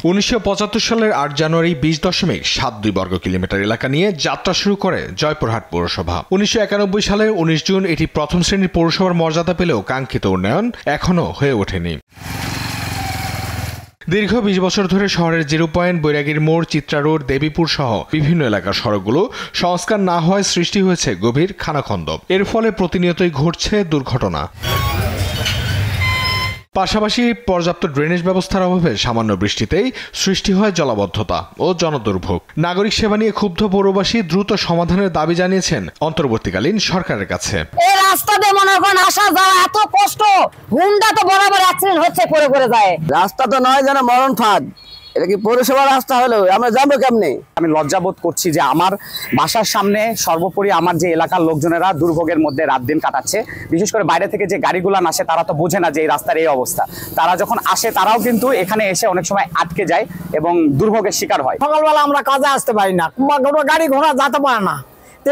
1975 সালের 8 জানুয়ারি 20.72 বর্গ কিলোমিটার এলাকা নিয়ে যাত্রা শুরু করে জয়পুরহাট পৌরসভা। 1991 সালের 19 জুন এটি প্রথম শ্রেণীর পৌরসভার মর্যাদা পেলেও কাঙ্ক্ষিত উন্নয়ন এখনও হয়ে ওঠেনি। দীর্ঘ 20 বছর ধরে শহরের জিরো পয়েন্ট, বৈরাগীর মোড়, চিত্রা রোড, দেবীপুর সহ বিভিন্ন এলাকার সড়কগুলো সংস্কার না হওয়ায় সৃষ্টি হয়েছে গভীর খানাখন্দ। এর ফলে প্রতিনিয়তই ঘটছে দুর্ঘটনা। পাশাপাশি পর্যাপ্ত ড্রেনেজ ব্যবস্থার অভাবে সামান্য বৃষ্টিতেই সৃষ্টি হয় জলাবদ্ধতা ও জনদুর্ভোগ। নাগরিক সেবা নিয়ে ক্ষুব্ধ পৌরবাসী দ্রুত সমাধানের দাবি জানিয়েছেন অন্তর্বর্তীকালীন সরকারের কাছে। এই রাস্তাতে মনে করেন আসা যাওয়া এত কষ্ট, হুন্ডা তো বরাবর অ্যাক্সিডেন্ট হচ্ছে, পড়ে যায়। রাস্তা তো নয় যেন মরণ ফাঁদ, এটা কি পৌরসভার রাস্তা হলো? আমরা যাবো কেমনে? আমি লজ্জাবোধ করছি যে আমার বাসার সামনে সর্বোপরি আমার যে এলাকার লোকজনেরা দুর্ভোগের মধ্যে রাত দিন কাটাচ্ছে। বিশেষ করে বাইরে থেকে যে গাড়িগুলো আসে তারা তো বোঝে না যে এই রাস্তার এই অবস্থা। তারা যখন আসে তারাও কিন্তু এখানে এসে অনেক সময় আটকে যায় এবং দুর্ভোগের শিকার হয়। সকালবেলা আমরা কাজে আসতে পারি না, কোনো গাড়ি ঘোড়া যেতে পারে না।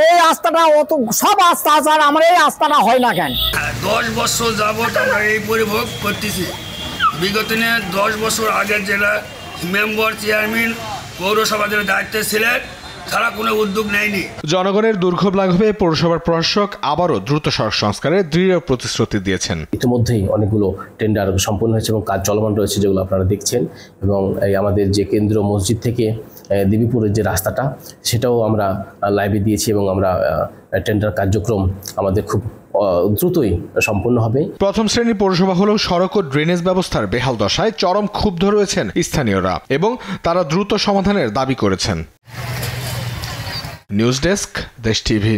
এই রাস্তাটা অত সব রাস্তা আছে, আর আমার এই রাস্তাটা হয় না কেন? 10 বছর যাবত আমরা এই পরিভোগ করতেছি। বিগত 10 বছর আগের যেটা মেম্বার, চেয়ারম্যান, পৌরসভা যারা দায়িত্বে ছিলেন তারা কোনো উদ্যোগ নেয়নি। জনগণের দুর্ভোগ লাঘবে পৌরসভার প্রশাসক আবারও দ্রুত সড়ক সংস্কারের দৃঢ় প্রতিশ্রুতি দিয়েছেন। ইতিমধ্যেই অনেকগুলো টেন্ডার সম্পন্ন হয়েছে এবং কাজ চলমান রয়েছে, যেগুলো আপনারা দেখছেন। এবং আমাদের যে কেন্দ্র মসজিদ থেকে দেবীপুরের যে রাস্তাটা, সেটাও আমরা লাইভে দিয়েছি এবং আমরা টেন্ডার কার্যক্রম আমাদের খুব দ্রুতই সম্পন্ন হবে। প্রথম শ্রেণীর পৌরসভা হলেও সড়ক ও ড্রেনেজ ব্যবস্থার বেহাল দশায় চরম ক্ষুব্ধ রয়েছেন স্থানীয়রা এবং তারা দ্রুত সমাধানের দাবি করেছেন। নিউজ ডেস্ক, দেশ টিভি।